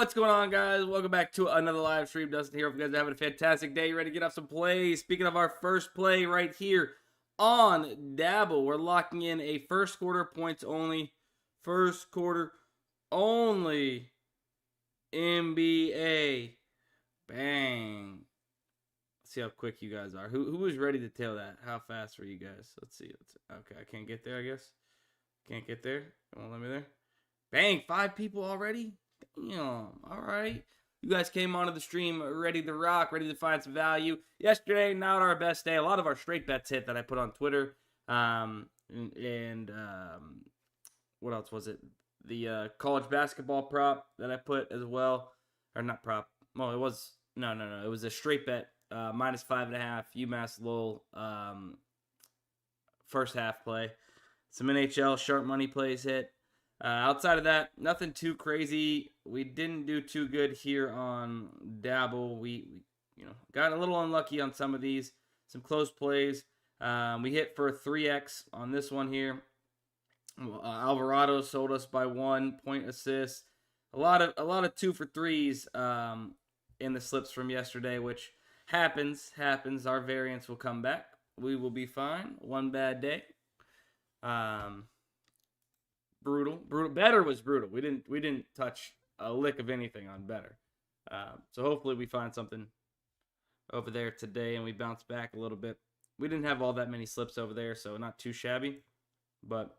What's going on, guys? Welcome back to another live stream. Dustin here. Hope you guys are having a fantastic day. Ready to get off some plays. Speaking of our first play right here on Dabble, we're locking in a first quarter points only. First quarter only NBA. Bang. Let's see how quick you guys are. Who was ready to tail that? How fast were you guys? Let's see. Okay, I can't get there, I guess. Can't get there. Don't let me there. Bang, 5 people already? Damn. All right. You guys came onto the stream ready to rock, ready to find some value. Yesterday, not our best day. A lot of our straight bets hit that I put on Twitter. And what else was it? The college basketball prop that I put as well. Or not prop. Well, it was. No. It was a straight bet. Minus 5.5. UMass Lowell. First half play. Some NHL sharp money plays hit. Outside of that, nothing too crazy. We didn't do too good here on Dabble. We got a little unlucky on some of these. Some close plays. We hit for a 3x on this one here. Alvarado sold us by 1 point assist. A lot of 2 for 3s in the slips from yesterday, which happens. Our variance will come back. We will be fine. One bad day. Brutal. Better was brutal. We didn't touch a lick of anything on better. So hopefully we find something over there today and we bounce back a little bit. We didn't have all that many slips over there, so not too shabby. But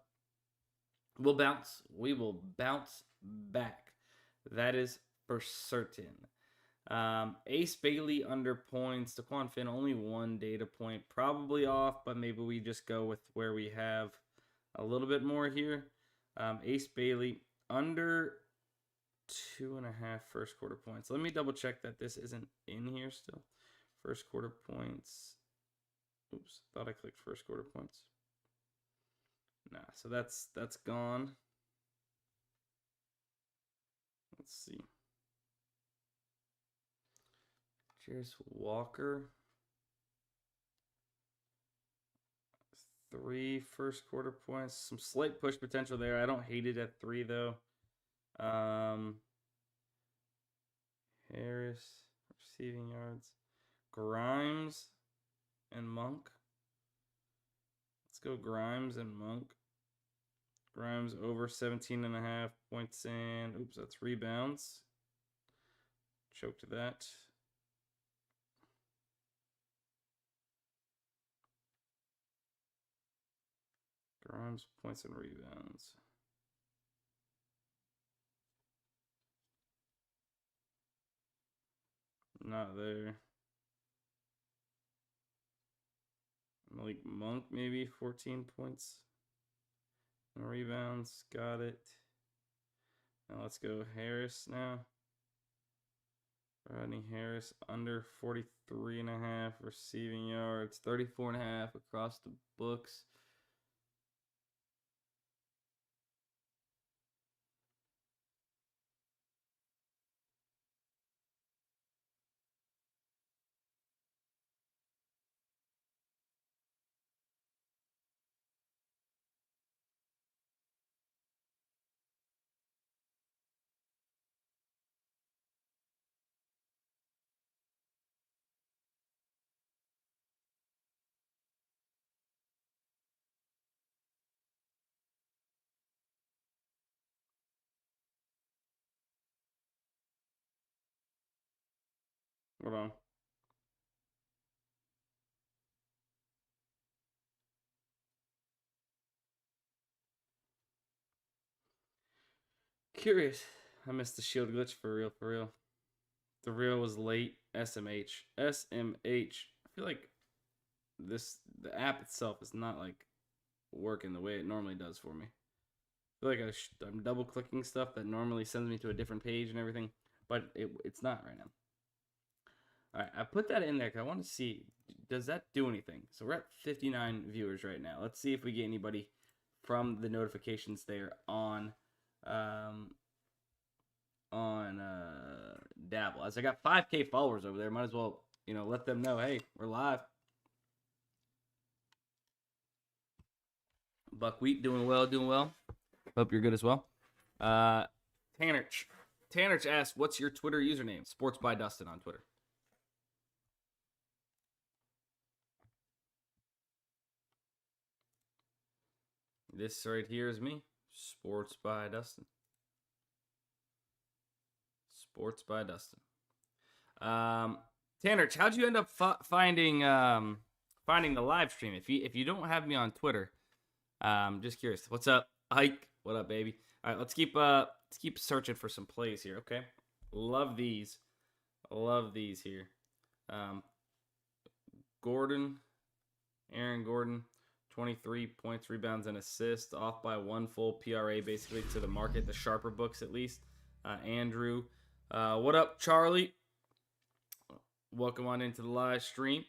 we'll bounce. We will bounce back. That is for certain. Ace Bailey under points. Daquan Finn only 1 data point. Probably off, but maybe we just go with where we have a little bit more here. Ace Bailey under 2.5 first quarter points. Let me double check that this isn't in here still. First quarter points. Oops, thought I clicked first quarter points. Nah, so that's gone. Let's see. Cheers, Walker. 3 first quarter points. Some slight push potential there. I don't hate it at 3 though. Harris receiving yards. Grimes and Monk. Let's go Grimes and Monk. Grimes over 17.5 points and oops, that's rebounds. Choked that. Grimes, points and rebounds. Not there. Malik Monk, maybe 14 points and rebounds. Got it. Now let's go Harris now. Rodney Harris under 43.5 receiving yards. 34.5 across the books. Hold on. Curious. I missed the shield glitch for real. The reel was late. SMH. I feel like the app itself is not like working the way it normally does for me. I feel like I'm double clicking stuff that normally sends me to a different page and everything, but it's not right now. All right, I put that in there because I want to see, does that do anything? So we're at 59 viewers right now. Let's see if we get anybody from the notifications there on Dabble. As I got 5K followers over there, might as well, let them know, hey, we're live. Buckwheat doing well. Hope you're good as well. Tanner asks, what's your Twitter username? Sports by Dustin on Twitter. This right here is me. Sports by Dustin. Sports by Dustin. Tanner, how'd you end up finding the live stream? If you don't have me on Twitter, just curious. What's up, Ike? What up, baby? All right, let's keep searching for some plays here. Okay, love these here. Aaron Gordon, 23 points, rebounds, and assists, off by 1 full PRA basically to the market, the sharper books at least. Andrew, what up, Charlie? Welcome on into the live stream.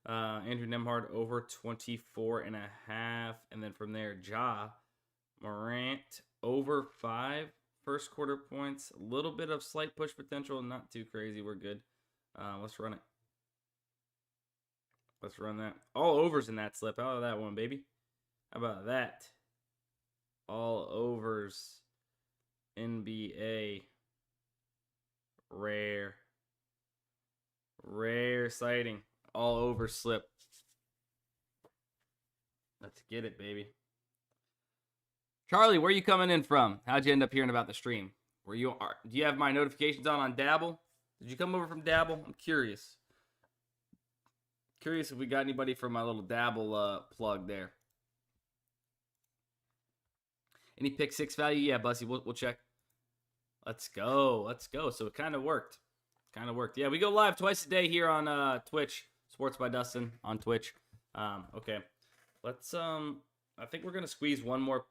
Andrew Nemhard over 24.5, and then from there, Morant over 5 first quarter points. A little bit of slight push potential, not too crazy. We're good. Let's run it. Let's run that. All overs in that slip. How about that one, baby? How about that? All overs. NBA. Rare sighting. All over slip. Let's get it, baby. Charlie, where are you coming in from? How'd you end up hearing about the stream? Do you have my notifications on Dabble? Did you come over from Dabble? I'm curious. Curious if we got anybody from my little Dabble plug there. Any pick 6 value? Yeah, Bussy, we'll check. Let's go. So it kind of worked. Yeah, we go live twice a day here on Twitch. Sports by Dustin on Twitch. Okay. Let's I think we're gonna squeeze one more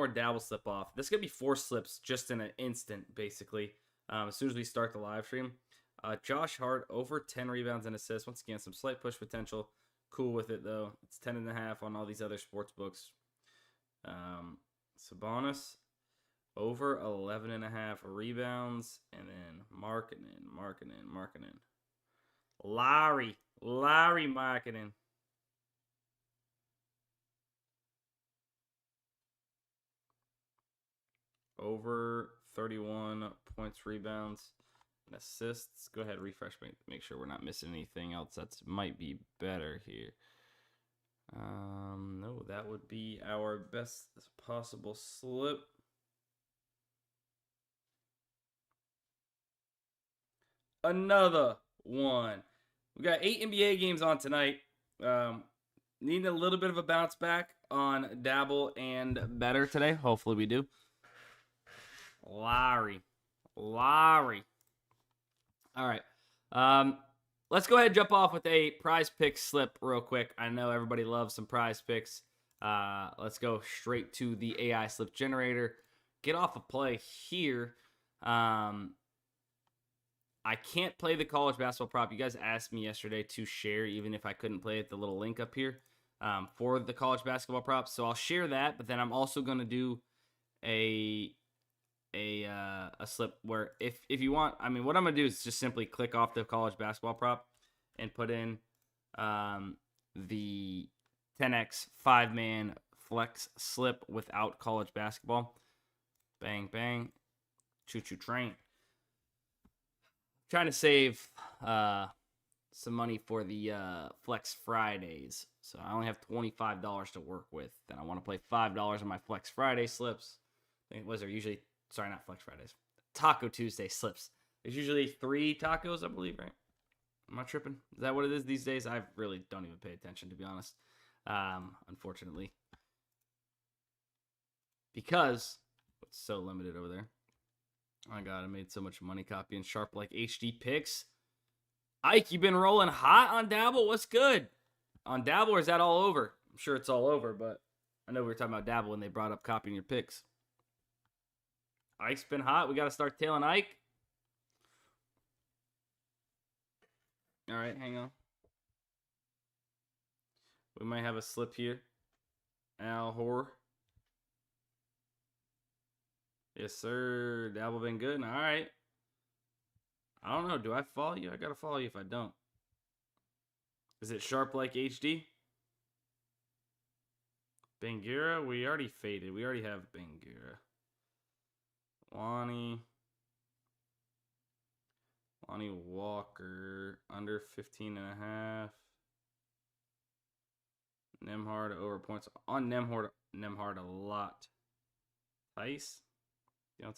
Dabble slip off. This is gonna be 4 slips just in an instant, basically. As soon as we start the live stream. Josh Hart over 10 rebounds and assists. Once again, some slight push potential. Cool with it though. It's 10.5 on all these other sports books. Sabonis over 11.5 rebounds, and then marking in. Larry marketing. Over 31 points, rebounds, and assists. Go ahead, refresh, make sure we're not missing anything else that might be better here. No, that would be our best possible slip. Another one. We got 8 NBA games on tonight. Needing a little bit of a bounce back on Dabble and better today. Hopefully we do. Larry. All right. Let's go ahead and jump off with a PrizePicks slip real quick. I know everybody loves some PrizePicks. Let's go straight to the AI slip generator. Get off a play here. I can't play the college basketball prop. You guys asked me yesterday to share, even if I couldn't play it, the little link up here for the college basketball props. So I'll share that, but then I'm also going to do a slip where if you want, I mean, what I'm going to do is just simply click off the college basketball prop and put in the 10x 5-man flex slip without college basketball. Bang, bang. Choo-choo train. Trying to save some money for the Flex Fridays. So I only have $25 to work with. Then I want to play $5 on my Flex Friday slips. Was there usually, sorry, not Flex Fridays, Taco Tuesday slips. There's usually 3 tacos, I believe, right? Am I tripping? Is that what it is these days? I really don't even pay attention, to be honest. Unfortunately. Because it's so limited over there. Oh my God, I made so much money copying sharp like HD picks. Ike, you been rolling hot on Dabble? What's good? On Dabble, or is that all over? I'm sure it's all over, but I know we were talking about Dabble when they brought up copying your picks. Ike's been hot. We got to start tailing Ike. All right, hang on. We might have a slip here. Al Horror. Yes, sir. Dabble been good. All right. I don't know. Do I follow you? I got to follow you if I don't. Is it sharp like HD? Bangura? We already faded. We already have Bangura. Lonnie. Lonnie Walker, under 15.5. Nemhard over points. On Nemhard a lot. Tice.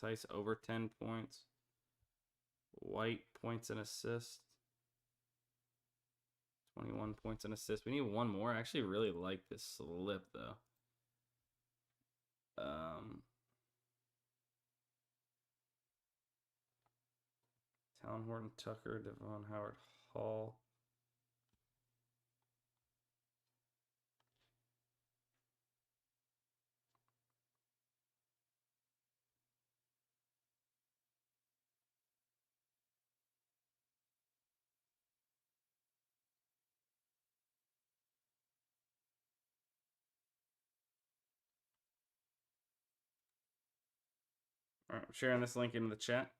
Tice over 10 points. White points and assists. 21 points and assists. We need one more. I actually really like this slip, though. Talon Horton Tucker, Devon Howard Hall. All right, I'm sharing this link into the chat.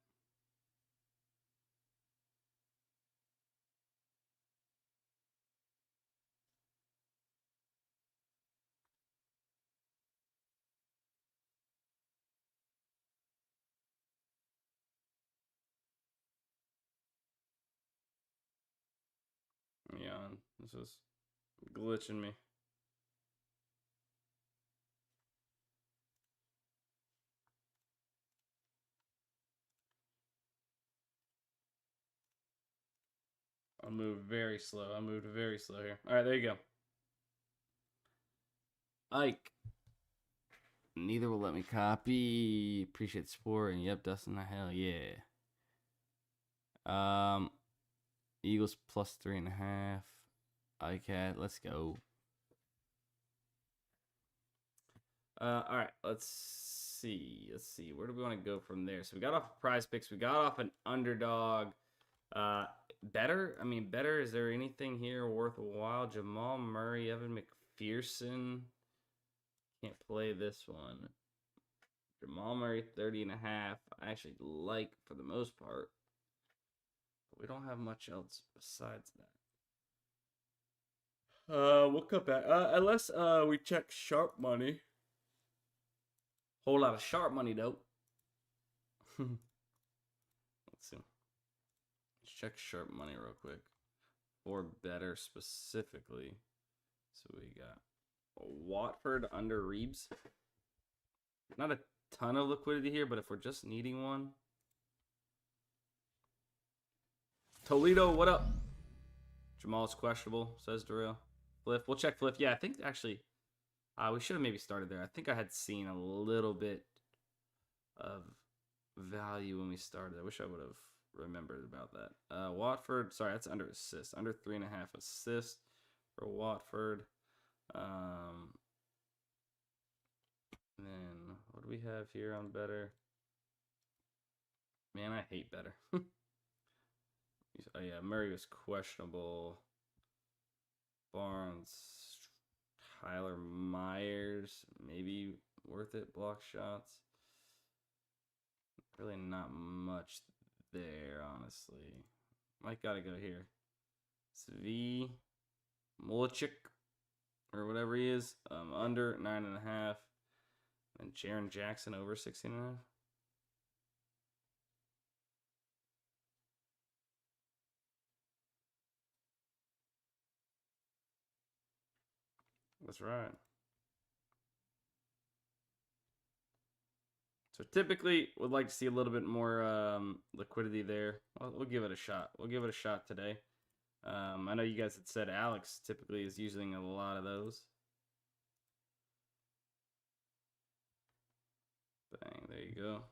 Yeah, this is glitching me. I moved very slow. I moved very slow here. All right, there you go. Ike. Neither will let me copy. Appreciate the support. And yep, Dustin, hell yeah. Eagles plus 3.5. ICAT, let's go. All right, let's see. Where do we want to go from there? So we got off PrizePicks. We got off an Underdog. Better? I mean, better. Is there anything here worthwhile? Jamal Murray, Evan McPherson. Can't play this one. Jamal Murray, 30.5. I actually like for the most part. But we don't have much else besides that. We'll cut back. Unless we check sharp money. Whole lot of sharp money, though. Let's see. Let's check sharp money real quick. Or better specifically. So we got Watford under Reeves. Not a ton of liquidity here, but if we're just needing one. Toledo, what up? Jamal's questionable, says Darrell. Fliff, we'll check Fliff. Yeah, I think actually we should have maybe started there. I think I had seen a little bit of value when we started. I wish I would have remembered about that. Watford, sorry, that's under assist. Under 3.5 assists for Watford. And then what do we have here on better? Man, I hate better. Oh yeah, Murray was questionable. Barnes, Tyler Myers, maybe worth it. Block shots. Really not much there, honestly. Might gotta go here. Svi Mulichik, or whatever he is, under 9.5. And Jaron Jackson over 16.5. That's right. So typically, would like to see a little bit more liquidity there. We'll give it a shot. We'll give it a shot today. I know you guys had said Alex typically is using a lot of those. Bang, there you go.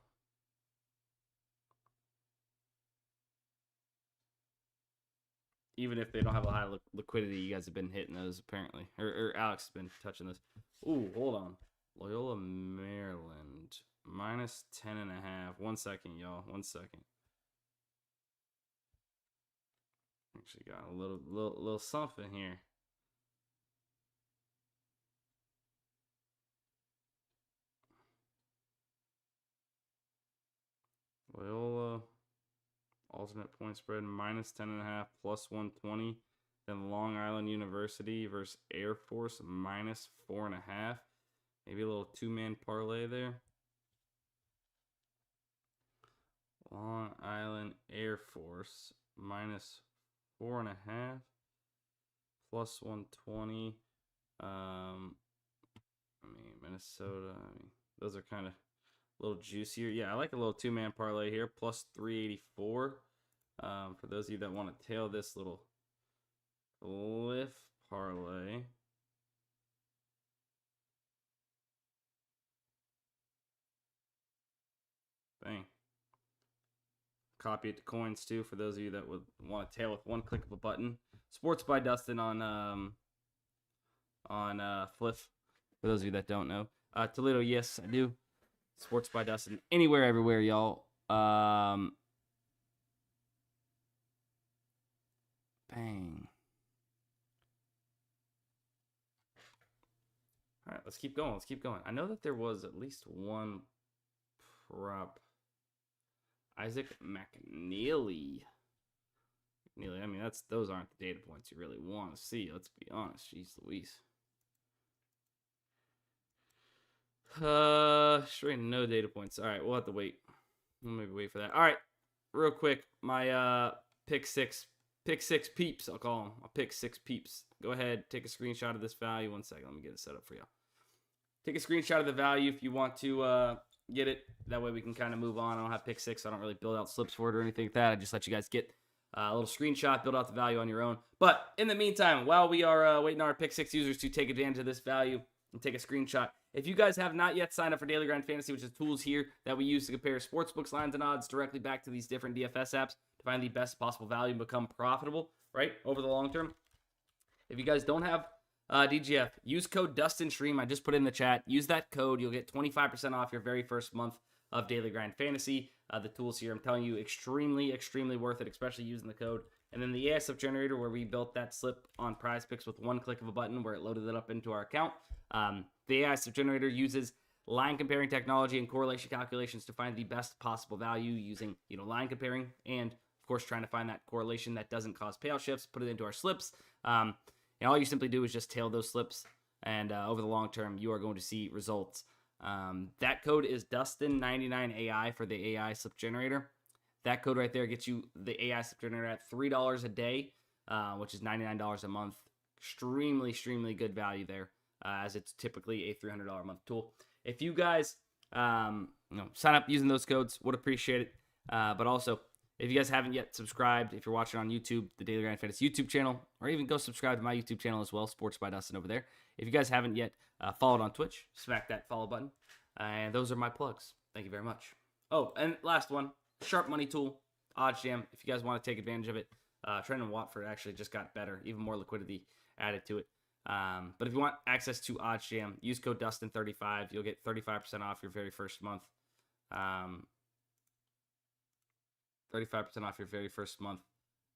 Even if they don't have a high liquidity, you guys have been hitting those apparently. Or Alex has been touching those. Ooh, hold on. Loyola, Maryland. Minus 10.5. 1 second, y'all. 1 second. Actually got a little something here. Loyola, alternate point spread, minus 10.5, plus 120. Then Long Island University versus Air Force, minus 4.5. Maybe a little two-man parlay there. Long Island Air Force -4.5 plus 120. I mean, Minnesota. I mean, those are kind of a little juicier. Yeah, I like a little 2-man parlay here, plus 384. For those of you that want to tail this little Fliff parlay. Bang. Copy it to coins too for those of you that would want to tail with one click of a button. Sports by Dustin on Fliff. For those of you that don't know, Toledo, yes, I do. Sports by Dustin, anywhere, everywhere, y'all. Bang. All right, let's keep going. Let's keep going. I know that there was at least one prop. Isaac McNeely. I mean, those aren't the data points you really want to see. Let's be honest. Jeez Louise. Straight no data points. All right, we'll have to wait. We'll maybe wait for that. All right, real quick. My pick six peeps. I'll call them. I'll pick 6 peeps. Go ahead, take a screenshot of this value. 1 second. Let me get it set up for y'all. Take a screenshot of the value if you want to get it. That way we can kind of move on. I don't have pick 6, so I don't really build out slips for it or anything like that. I just let you guys get a little screenshot, build out the value on your own. But in the meantime, while we are waiting on our pick 6 users to take advantage of this value and take a screenshot, if you guys have not yet signed up for Daily Grind Fantasy, which is tools here that we use to compare sportsbooks, lines, and odds directly back to these different DFS apps to find the best possible value and become profitable, right, over the long term. If you guys don't have DGF, use code DustinStream. I just put it in the chat. Use that code. You'll get 25% off your very first month of Daily Grind Fantasy. The tools here, I'm telling you, extremely, extremely worth it, especially using the code. And then the ASF generator, where we built that slip on PrizePicks with one click of a button, where it loaded it up into our account. The ASF generator uses line comparing technology and correlation calculations to find the best possible value using, line comparing and, of course, trying to find that correlation that doesn't cause payout shifts, put it into our slips. And all you simply do is just tail those slips, and over the long term, you are going to see results. That code is Dustin99AI for the AI slip generator. That code right there gets you the AI slip generator at $3 a day, which is $99 a month. Extremely, extremely good value there, as it's typically a $300 a month tool. If you guys sign up using those codes, would appreciate it. But also, if you guys haven't yet subscribed, if you're watching on YouTube, the Daily Grind Fantasy YouTube channel, or even go subscribe to my YouTube channel as well, Sports by Dustin over there. If you guys haven't yet followed on Twitch, smack that follow button. And those are my plugs. Thank you very much. Oh, and last one, Sharp Money Tool, OddsJam. If you guys want to take advantage of it, Trendon Watford actually just got better, even more liquidity added to it. But if you want access to OddsJam, use code Dustin35. You'll get 35% off your very first month. 35% off your very first month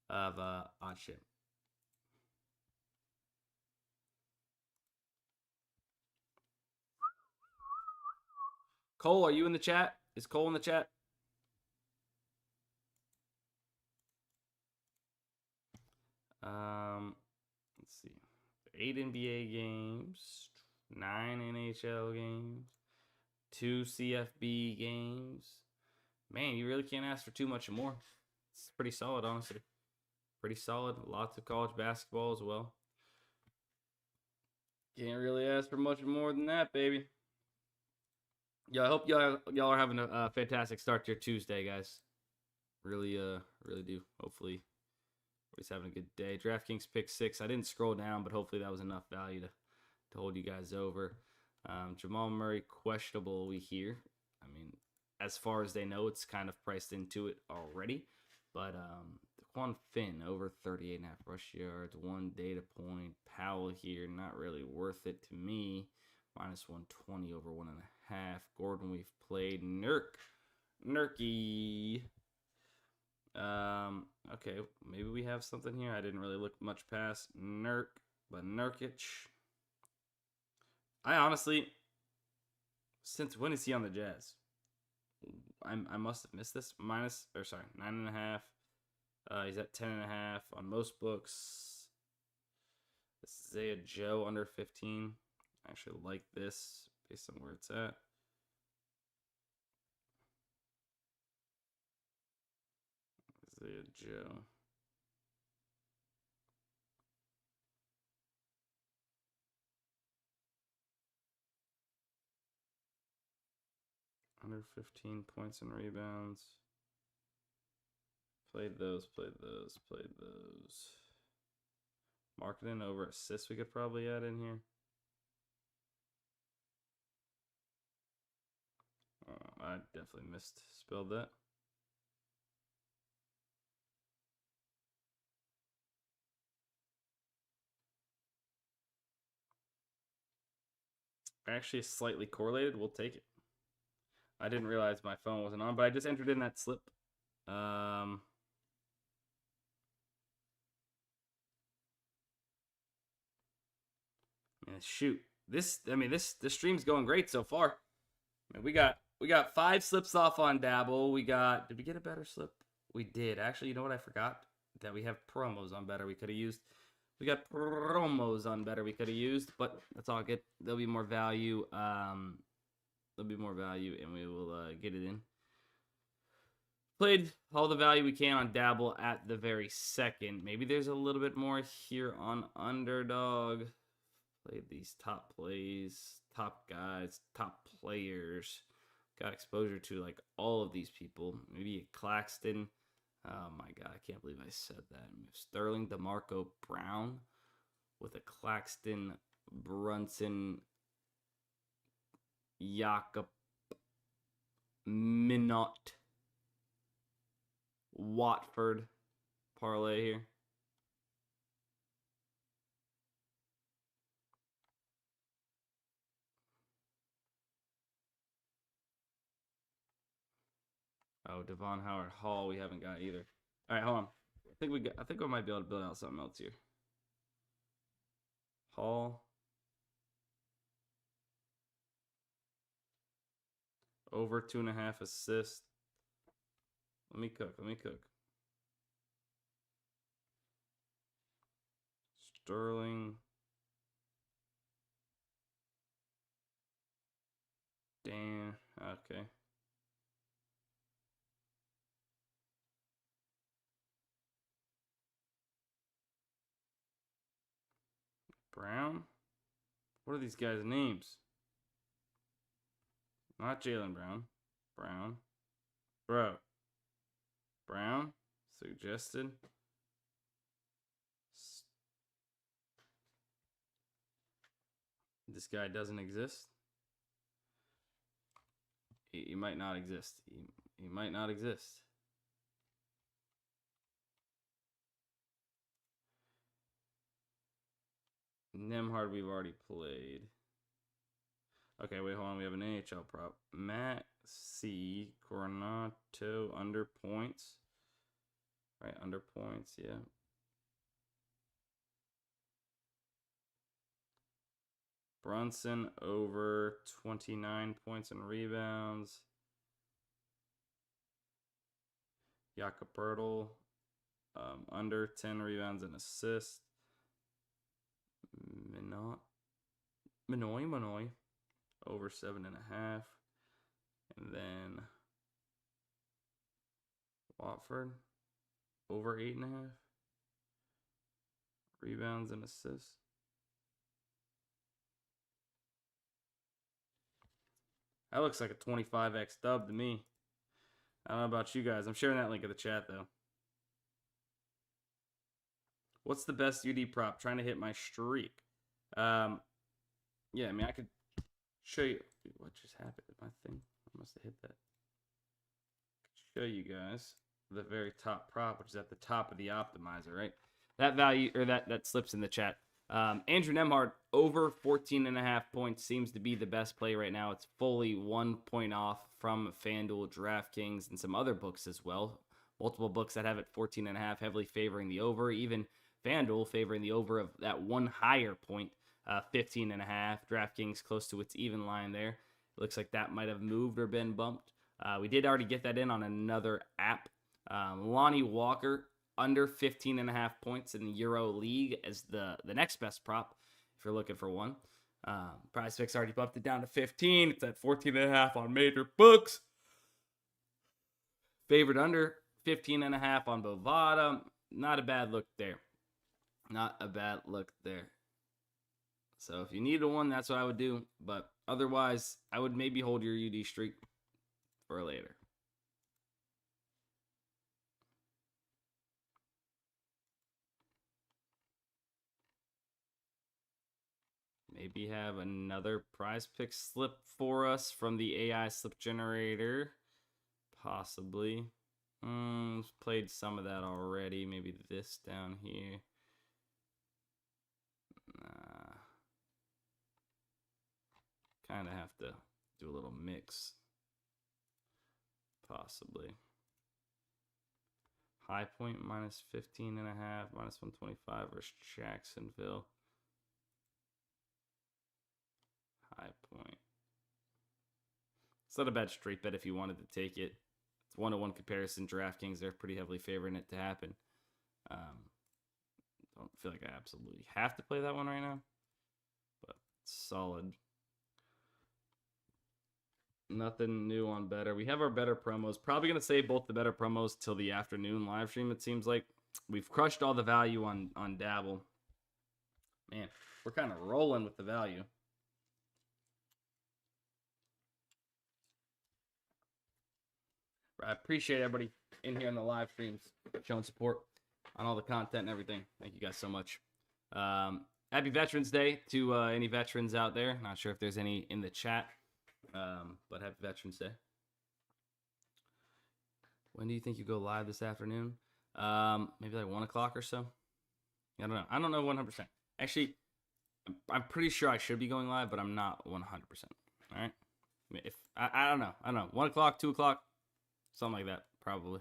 of OddsJam. Cole, are you in the chat? Is Cole in the chat? Let's see. 8 NBA games, 9 NHL games, 2 CFB games. Man, you really can't ask for too much more. It's pretty solid, honestly. Pretty solid. Lots of college basketball as well. Can't really ask for much more than that, baby. Yeah, I hope y'all are having a fantastic start to your Tuesday, guys. Really do. Hopefully, everybody's having a good day. DraftKings pick 6. I didn't scroll down, but hopefully that was enough value to hold you guys over. Jamal Murray questionable. We hear. I mean, as far as they know, it's kind of priced into it already. But Daquan Finn over 38.5 rush yards, 1 data point. Powell here, not really worth it to me. Minus 120 over 1.5. Gordon, we've played. Nurky. Okay, maybe we have something here. I didn't really look much past but Nurkic. I honestly, since when is he on the Jazz? I must have missed this. 9.5. He's at 10.5 on most books. Isaiah Joe under 15. I actually like this based on where it's at. Clea Joe. Under 15 points and rebounds. Played those. Marketing over assists we could probably add in here. I definitely spelled that. Actually, slightly correlated. We'll take it. I didn't realize my phone wasn't on, but I just entered in that slip. Shoot, this stream's going great so far. I mean, we got 5 slips off on Dabble. Did we get a better slip? We did. Actually, you know what I forgot? That we have promos on better we could have used. We got promos on better we could have used, but that's all good. There'll be more value. And we will get it in. Played all the value we can on Dabble at the very second. Maybe there's a little bit more here on Underdog. Played these top plays, top guys, top players. Got exposure to like all of these people. Maybe a Claxton. Oh my God, I can't believe I said that. Sterling DeMarco Brown with a Claxton, Brunson, Jakob, Minot, Watford parlay here. Oh, Devon Howard Hall, we haven't got either. All right, hold on. I think we might be able to build out something else here. Hall. Over 2.5 assists. Let me cook. Sterling. Dan. Okay. Brown? What are these guys' names? Not Jaylen Brown. Brown. Bro. Brown? Suggested. This guy doesn't exist. He might not exist. He might not exist. Nemhard we've already played. Okay, wait, hold on. We have an AHL prop. Matt C. Coronato under points. Right, under points, yeah. Brunson over 29 points and rebounds. Jakob Pertl under 10 rebounds and assists. Manoy over 7.5. And then Watford over 8.5 rebounds and assists. That looks like a 25x dub to me. I don't know about you guys. I'm sharing that link in the chat though. What's the best UD prop? Trying to hit my streak. Yeah, I mean, I could show you what just happened. My thing, I must have hit that. Show you guys the very top prop, which is at the top of the optimizer, right? That value, or that slips in the chat. Andrew Nemhard over 14.5 points seems to be the best play right now. It's fully 1 point off from FanDuel, DraftKings, and some other books as well. Multiple books that have it 14.5, heavily favoring the over. Even FanDuel favoring the over of that one higher point, 15.5. DraftKings close to its even line there. It looks like that might have moved or been bumped. We did already get that in on another app. Lonnie Walker under 15.5 points in the Euro League as the next best prop if you're looking for one. PrizePicks already bumped it down to 15. It's at 14.5 on major books. Favored under 15.5 on Bovada. Not a bad look there. Not a bad look there. So if you needed one, that's what I would do. But otherwise, I would maybe hold your UD streak for later. Maybe have another PrizePicks slip for us from the AI slip generator. Possibly. Played some of that already. Maybe this down here. Kind of have to do a little mix. Possibly. High Point minus 15.5, minus 125 versus Jacksonville. High Point. It's not a bad straight bet if you wanted to take it. It's 1-to-1 comparison. DraftKings, they're pretty heavily favoring it to happen. Don't feel like I absolutely have to play that one right now, but solid. Nothing new on better. We have our better promos. Probably going to save both the better promos till the afternoon live stream, it seems like. We've crushed all the value on Dabble. Man, we're kind of rolling with the value. I appreciate everybody in here in the live streams showing support on all the content and everything. Thank you guys so much. Happy Veterans Day to any veterans out there. Not sure if there's any in the chat, but happy Veterans Day. When do you think you go live this afternoon? Maybe like 1 o'clock or so. I don't know. I don't know 100%. Actually, I'm pretty sure I should be going live, but I'm not 100%. All right. If I don't know. 1 o'clock, 2 o'clock. Something like that, probably.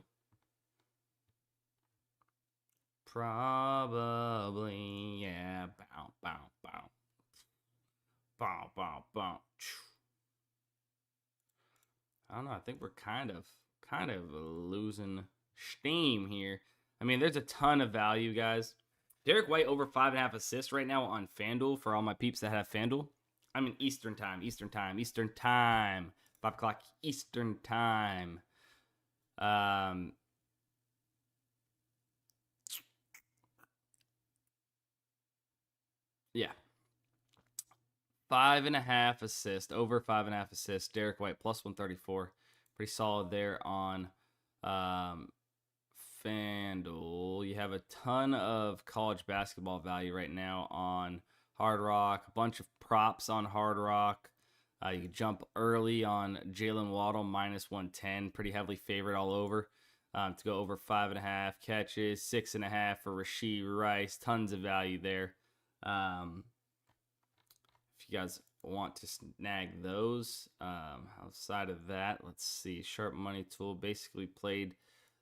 Probably, yeah. Bow, bow, bow. Bow, bow, bow. I don't know. I think we're kind of losing steam here. I mean, there's a ton of value, guys. Derek White over 5.5 assists right now on FanDuel for all my peeps that have FanDuel. I mean, Eastern time. 5 o'clock Eastern time. Yeah. 5.5 assists, over 5.5 assists. Derek White plus 134. Pretty solid there on FanDuel. You have a ton of college basketball value right now on Hard Rock. A bunch of props on Hard Rock. You can jump early on Jalen Waddle minus 110. Pretty heavily favored all over. To go over 5.5 catches, 6.5 for Rashee Rice. Tons of value there. If you guys want to snag those, outside of that, let's see. Sharp Money Tool basically played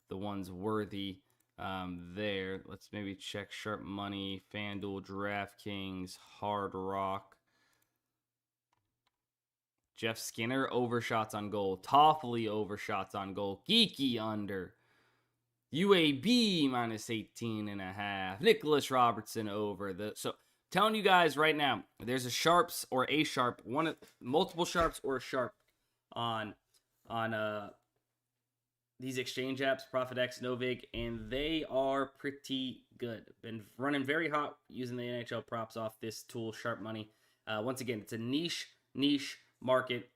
the ones worthy there. Let's maybe check Sharp Money, FanDuel, DraftKings, Hard Rock. Jeff Skinner, overshots on goal. Toffoli, overshots on goal. Geeky, under. UAB, minus 18.5. Nicholas Robertson, over. So, telling you guys right now, there's a sharps or a sharp, multiple sharps or a sharp on these exchange apps, ProfitX, Novig, and they are pretty good. Been running very hot using the NHL props off this tool, Sharp Money. Once again, it's a niche market.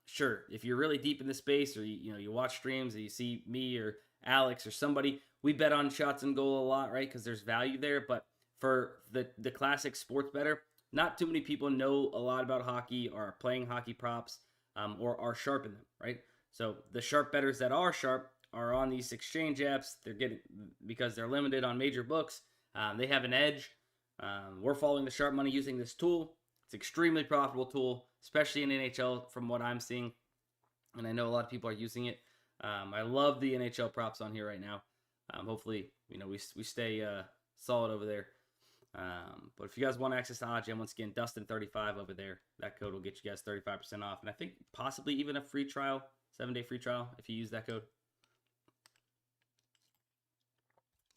Sure, if you're really deep in the space, or you watch streams and you see me or Alex or somebody, we bet on shots and goal a lot, right? Because there's value there. But for the classic sports bettor, not too many people know a lot about hockey or are playing hockey props, or are sharp in them, right? So the sharp bettors that are sharp are on these exchange apps. They're getting, because they're limited on major books, they have an edge. We're following the Sharp Money using this tool. It's an extremely profitable tool, especially in NHL from what I'm seeing. And I know a lot of people are using it. I love the NHL props on here right now. Hopefully, we stay solid over there. But if you guys want access to OddsJam, once again, DUSTIN35 over there. That code will get you guys 35% off. And I think possibly even a free trial, 7-day free trial if you use that code.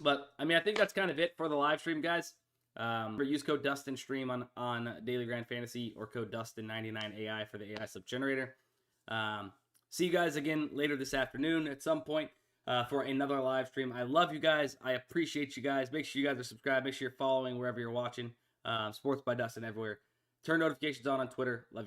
But, I mean, I think that's kind of it for the live stream, guys. Use code DustinStream on Daily Grand Fantasy, or code Dustin99AI for the AI slip generator. See you guys again later this afternoon at some point. for another live stream. I love you guys. I appreciate you guys. Make sure you guys are subscribed. Make sure you're following wherever you're watching. Sports by Dustin everywhere. Turn notifications on Twitter. Love you.